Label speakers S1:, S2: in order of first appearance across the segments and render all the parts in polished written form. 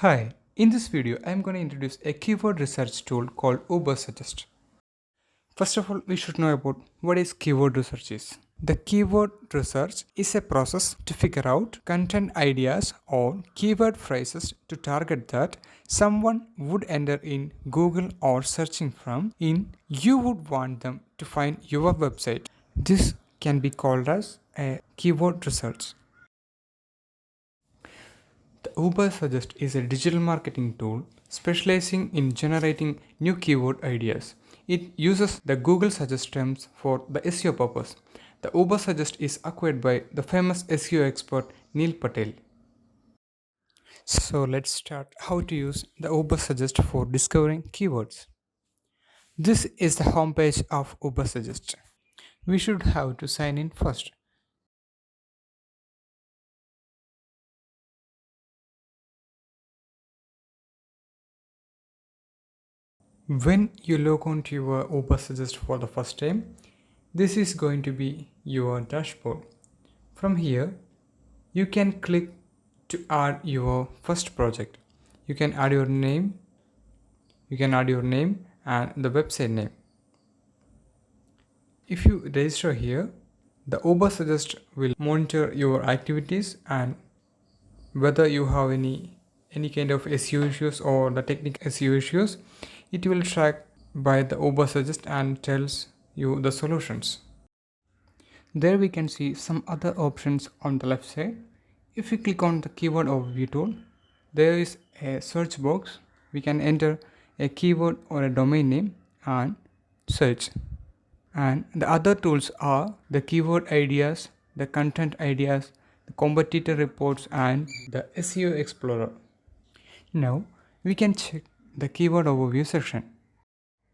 S1: Hi, in this video I am going to introduce a keyword research tool called Ubersuggest. First of all, we should know about what is keyword research is. The keyword research is a process to figure out content ideas or keyword phrases to target that someone would enter in Google or searching from in you would want them to find your website. This can be called as a keyword research. The Ubersuggest is a digital marketing tool specializing in generating new keyword ideas. It uses the Google suggest terms for the SEO purpose. The Ubersuggest is acquired by the famous SEO expert Neil Patel. So let's start how to use the Ubersuggest for discovering keywords. This is the homepage of Ubersuggest. We should have to sign in first. When you log on to your Ubersuggest for the first time, this is going to be your dashboard. From here, you can click to add your first project. You can add your name, and the website name. If you register here, the Ubersuggest will monitor your activities and whether you have any kind of SEO issues or the technical SEO issues. It will track by the Ubersuggest and tells you the solutions. There we can see some other options on the left side. If we click on the keyword overview tool, there is a search box. We can enter a keyword or a domain name and search. And the other tools are the keyword ideas, the content ideas, the competitor reports, and the SEO explorer. Now we can check the keyword overview section.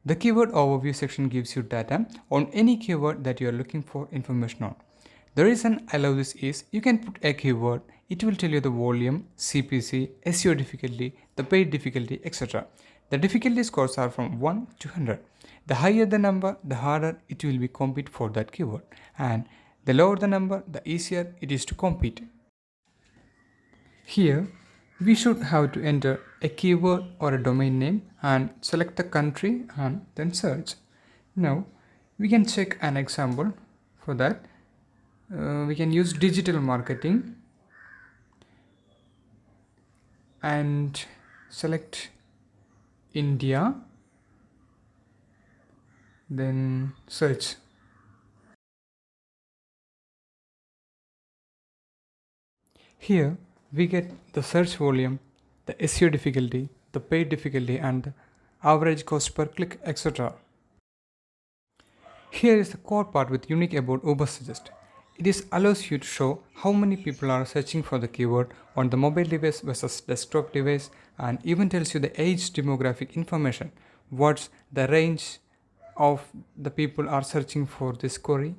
S1: The keyword overview section gives you data on any keyword that you are looking for information on. The reason I love this is you can put a keyword, it will tell you the volume, CPC, SEO difficulty, the paid difficulty, etc. The difficulty scores are from 1 to 100. The higher the number, the harder it will be compete for that keyword, and the lower the number, the easier it is to compete. Here, we should have to enter a keyword or a domain name and select the country and then search. Now, we can check an example. For that, we can use digital marketing and select India, then search. Here we get the search volume, the SEO difficulty, the paid difficulty, and the average cost per click, etc. Here is the core part with unique about Ubersuggest. It allows you to show how many people are searching for the keyword on the mobile device versus desktop device, and even tells you the age demographic information. What's the range of the people are searching for this query.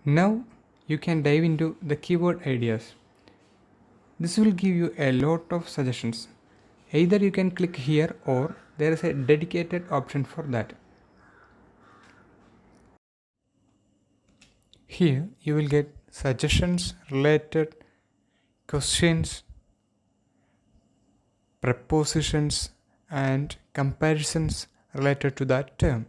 S1: Now you can dive into the keyword ideas. This will give you a lot of suggestions. Either you can click here or there is a dedicated option for that. Here you will get suggestions, related questions, prepositions, and comparisons related to that term.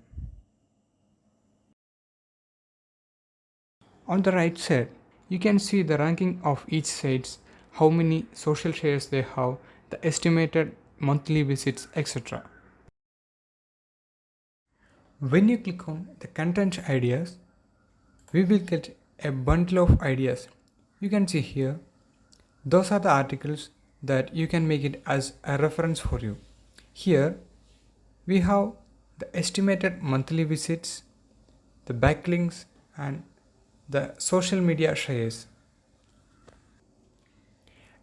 S1: On the right side, you can see the ranking of each sites, how many social shares they have, the estimated monthly visits, etc. When you click on the content ideas, we will get a bundle of ideas. You can see here, those are the articles that you can make it as a reference for you. Here we have the estimated monthly visits, the backlinks, and the social media shares.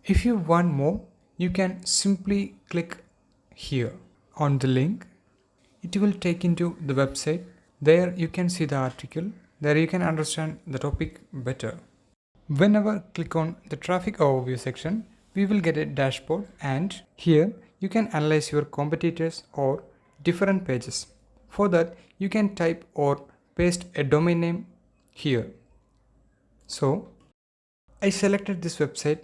S1: If you want more, you can simply click here on the link. It will take into the website. There you can see the article. There you can understand the topic better. Whenever click on the traffic overview section, we will get a dashboard, and here you can analyze your competitors or different pages. For that, you can type or paste a domain name here. So I selected this website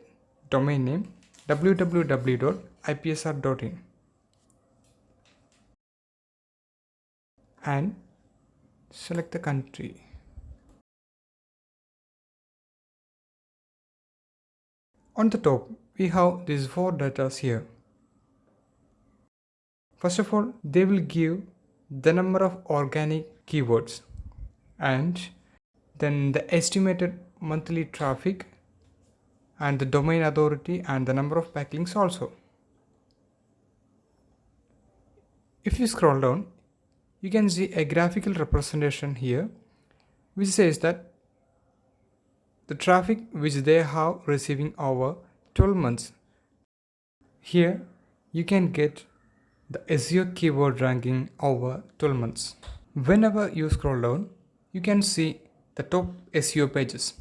S1: domain name www.ipsr.in and select the country. On the top, we have these 4 data here. First of all, they will give the number of organic keywords and then the estimated monthly traffic and the domain authority and the number of backlinks also. If you scroll down, you can see a graphical representation here which says that the traffic which they have receiving over 12 months. Here you can get the SEO keyword ranking over 12 months. Whenever you scroll down, you can see the top SEO pages.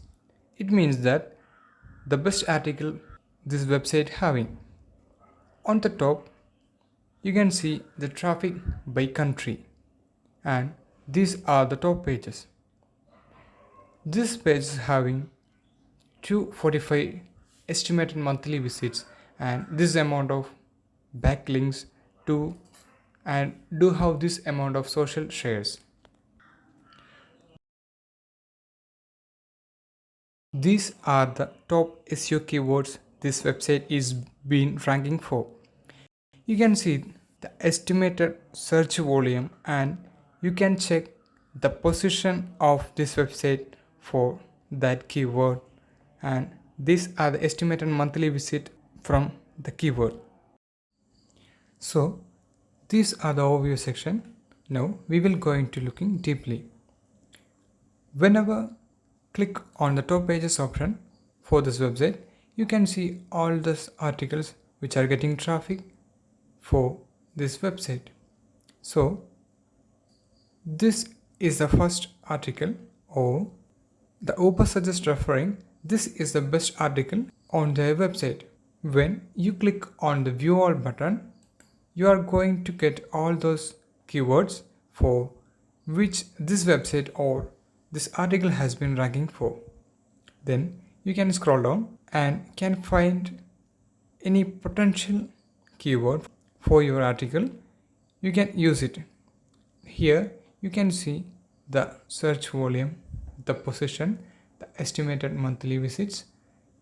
S1: It means that the best article this website having. On the top, you can see the traffic by country and these are the top pages. This page is having 245 estimated monthly visits and this amount of backlinks to and do have this amount of social shares. These are the top SEO keywords this website is been ranking for. You can see the estimated search volume and you can check the position of this website for that keyword and these are the estimated monthly visit from the keyword. So these are the overview section. Now we will go into looking deeply. Whenever click on the top pages option for this website, you can see all those articles which are getting traffic for this website. So this is the first article or the Ubersuggest referring this is the best article on their website. When you click on the view all button, you are going to get all those keywords for which this website or this article has been ranking for. Then you can scroll down and can find any potential keyword for your article. You can use it. Here you can see the search volume, the position, the estimated monthly visits,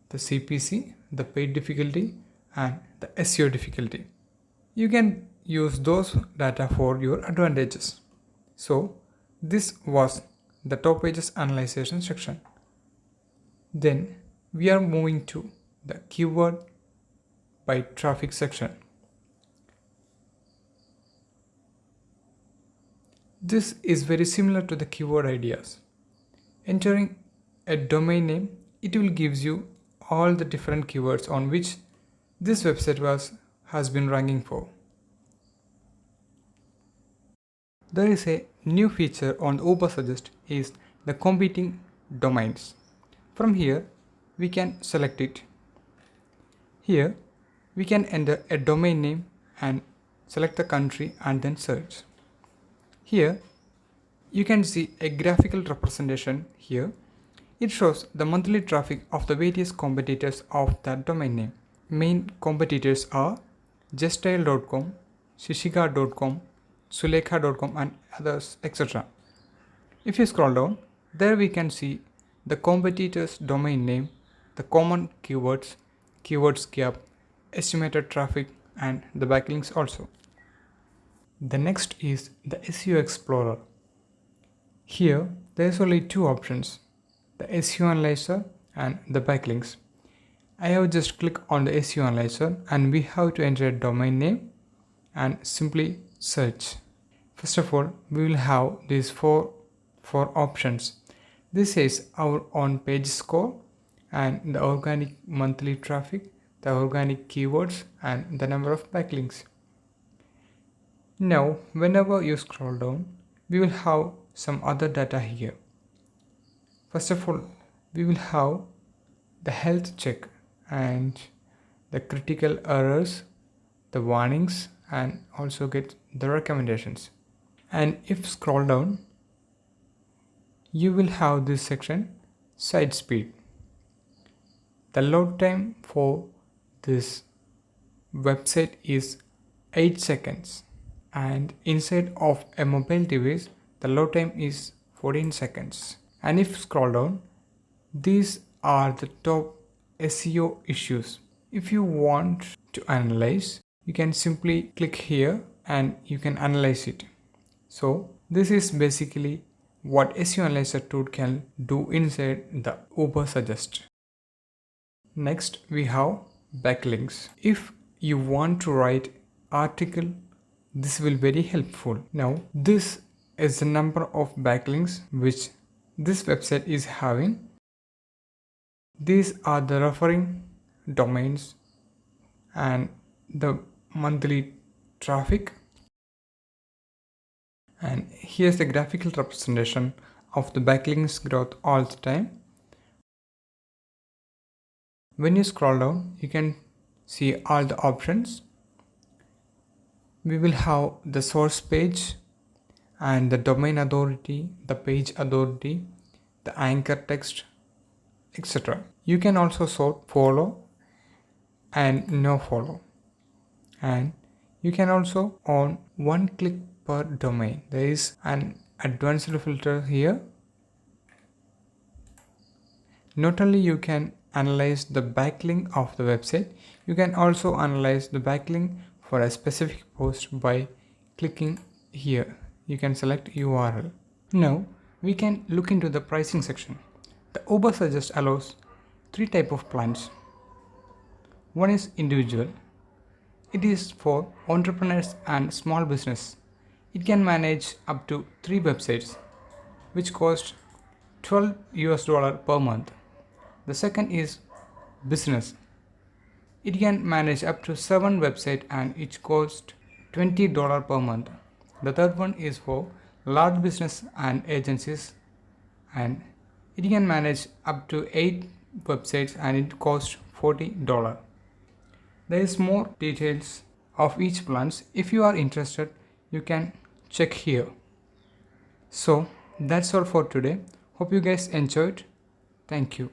S1: the CPC, the paid difficulty and the SEO difficulty. You can use those data for your advantages. So this was the top pages analyzation section. Then we are moving to the keyword by traffic section. This is very similar to the keyword ideas. Entering a domain name, it will gives you all the different keywords on which this website has been ranking for. There is a new feature on the Ubersuggest is the competing domains. From here, we can select it. Here, we can enter a domain name and select the country and then search. Here, you can see a graphical representation here. It shows the monthly traffic of the various competitors of that domain name. Main competitors are juststyle.com, shishika.com, sulekha.com and others, etc. If you scroll down, there we can see the competitor's domain name, the common keywords, keywords gap, estimated traffic and the backlinks also. The next is the SEO Explorer. Here there is only 2 options, the SEO Analyzer and the backlinks. I have just clicked on the SEO Analyzer and we have to enter a domain name and simply search. First of all, we will have these four options. This is our on page score and the organic monthly traffic, the organic keywords and the number of backlinks. Now, whenever you scroll down, we will have some other data here. First of all, we will have the health check and the critical errors, the warnings and also get the recommendations. And if scroll down, you will have this section, site speed. The load time for this website is 8 seconds, and inside of a mobile device the load time is 14 seconds. And if you scroll down, these are the top SEO issues. If you want to analyze, you can simply click here and you can analyze it. So this is basically what SEO analyzer tool can do inside the Ubersuggest. Next we have backlinks. If you want to write article, this will be very helpful. Now this is the number of backlinks which this website is having. These are the referring domains and the monthly traffic. And here's the graphical representation of the backlinks growth all the time. When you scroll down, you can see all the options. We will have the source page and the domain authority, the page authority, the anchor text, etc. You can also sort follow and no follow, and you can also on one click per domain. There is an advanced filter here. Not only you can analyze the backlink of the website, you can also analyze the backlink for a specific post by clicking here. You can select URL. Now we can look into the pricing section. The Ubersuggest allows 3 types of plans. One is individual. It is for entrepreneurs and small business. It can manage up to 3 websites, which cost $12 per month. The second is business. It can manage up to 7 websites and it costs $20 per month. The third one is for large business and agencies, and it can manage up to 8 websites and it costs $40. There is more details of each plans. If you are interested, you can check here. So that's all for today. Hope you guys enjoyed. Thank you.